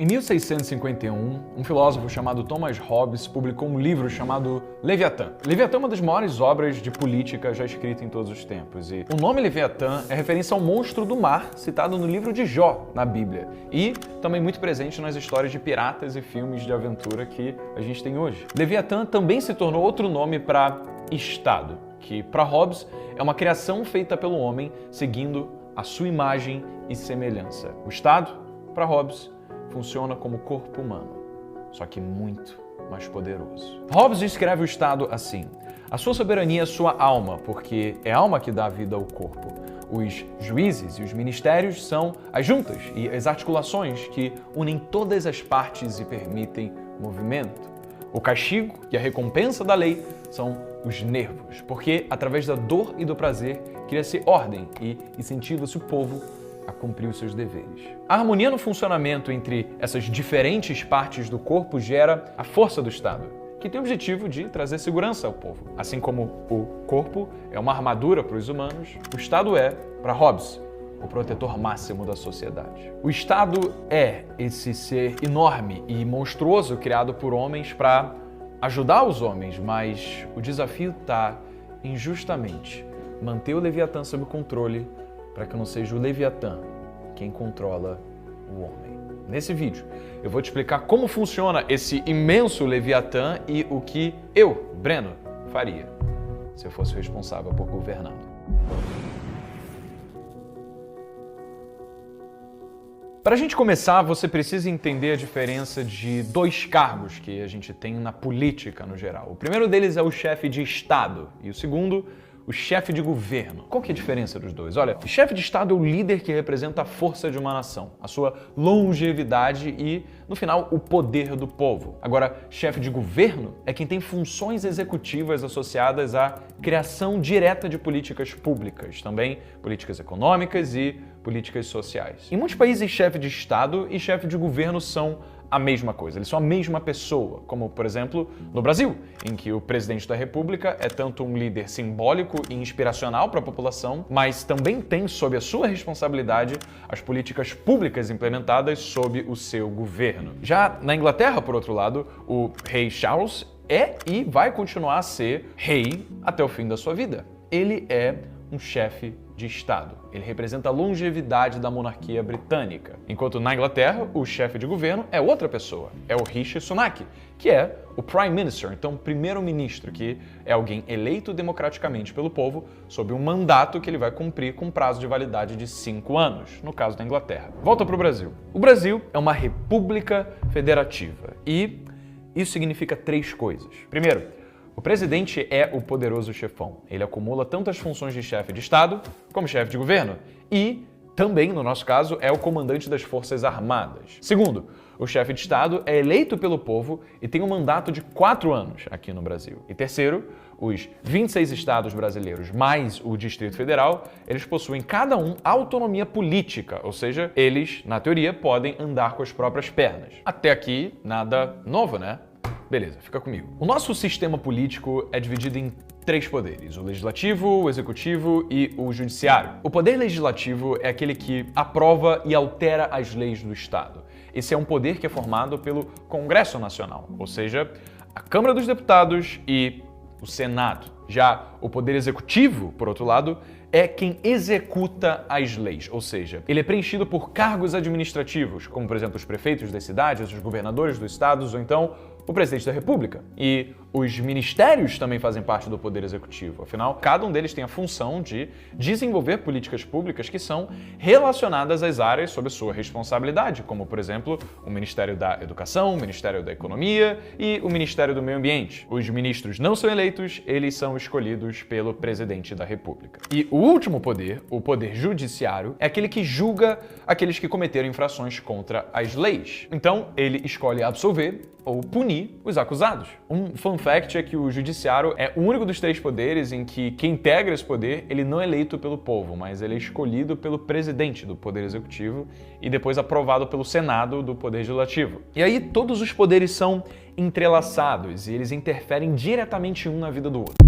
Em 1651, um filósofo chamado Thomas Hobbes publicou um livro chamado Leviatã. Leviatã é uma das maiores obras de política já escrita em todos os tempos. E o nome Leviatã é referência ao monstro do mar citado no livro de Jó, na Bíblia. E também muito presente nas histórias de piratas e filmes de aventura que a gente tem hoje. Leviatã também se tornou outro nome para Estado, que para Hobbes é uma criação feita pelo homem seguindo a sua imagem e semelhança. O Estado, para Hobbes, funciona como o corpo humano, só que muito mais poderoso. Hobbes descreve o Estado assim: a sua soberania é sua alma, porque é a alma que dá vida ao corpo. Os juízes e os ministérios são as juntas e as articulações que unem todas as partes e permitem movimento. O castigo e a recompensa da lei são os nervos, porque através da dor e do prazer cria-se ordem e incentiva-se o povo a cumprir os seus deveres. A harmonia no funcionamento entre essas diferentes partes do corpo gera a força do Estado, que tem o objetivo de trazer segurança ao povo. Assim como o corpo é uma armadura para os humanos, o Estado é, para Hobbes, o protetor máximo da sociedade. O Estado é esse ser enorme e monstruoso criado por homens para ajudar os homens, mas o desafio está em justamente manter o Leviatã sob controle para que não seja o Leviatã quem controla o homem. Nesse vídeo, eu vou te explicar como funciona esse imenso Leviatã e o que eu, Breno, faria se eu fosse o responsável por governá-lo. Para a gente começar, você precisa entender a diferença de dois cargos que a gente tem na política no geral. O primeiro deles é o chefe de Estado e o segundo, o chefe de governo. Qual que é a diferença dos dois? Olha, o chefe de Estado é o líder que representa a força de uma nação, a sua longevidade e, no final, o poder do povo. Agora, chefe de governo é quem tem funções executivas associadas à criação direta de políticas públicas, também políticas econômicas e políticas sociais. Em muitos países, chefe de Estado e chefe de governo são a mesma coisa, eles são a mesma pessoa, como, por exemplo, no Brasil, em que o presidente da República é tanto um líder simbólico e inspiracional para a população, mas também tem sob a sua responsabilidade as políticas públicas implementadas sob o seu governo. Já na Inglaterra, por outro lado, o rei Charles é e vai continuar a ser rei até o fim da sua vida. Ele é um chefe de Estado. Ele representa a longevidade da monarquia britânica. Enquanto na Inglaterra, o chefe de governo é outra pessoa, é o Rishi Sunak, que é o Prime Minister, então primeiro-ministro, que é alguém eleito democraticamente pelo povo sob um mandato que ele vai cumprir com prazo de validade de 5 anos, no caso da Inglaterra. Volta para o Brasil. O Brasil é uma república federativa e isso significa 3 coisas. Primeiro, o presidente é o poderoso chefão. Ele acumula tanto as funções de chefe de Estado como chefe de governo e também, no nosso caso, é o comandante das Forças Armadas. Segundo, o chefe de Estado é eleito pelo povo e tem um mandato de 4 anos aqui no Brasil. E terceiro, os 26 estados brasileiros mais o Distrito Federal, eles possuem cada um autonomia política, ou seja, eles, na teoria, podem andar com as próprias pernas. Até aqui, nada novo, né? Beleza, fica comigo. O nosso sistema político é dividido em 3 poderes: o legislativo, o executivo e o judiciário. O poder legislativo é aquele que aprova e altera as leis do Estado. Esse é um poder que é formado pelo Congresso Nacional, ou seja, a Câmara dos Deputados e o Senado. Já o poder executivo, por outro lado, é quem executa as leis, ou seja, ele é preenchido por cargos administrativos, como, por exemplo, os prefeitos das cidades, os governadores dos estados ou então o presidente da República. E os ministérios também fazem parte do poder executivo. Afinal, cada um deles tem a função de desenvolver políticas públicas que são relacionadas às áreas sob sua responsabilidade, como, por exemplo, o Ministério da Educação, o Ministério da Economia e o Ministério do Meio Ambiente. Os ministros não são eleitos, eles são escolhidos pelo presidente da República. E o último poder, o poder judiciário, é aquele que julga aqueles que cometeram infrações contra as leis. Então, ele escolhe absolver ou punir os acusados. Um fun fact é que o judiciário é o único dos 3 poderes em que quem integra esse poder, ele não é eleito pelo povo, mas ele é escolhido pelo presidente do Poder Executivo e depois aprovado pelo Senado do Poder Legislativo. E aí todos os poderes são entrelaçados e eles interferem diretamente um na vida do outro.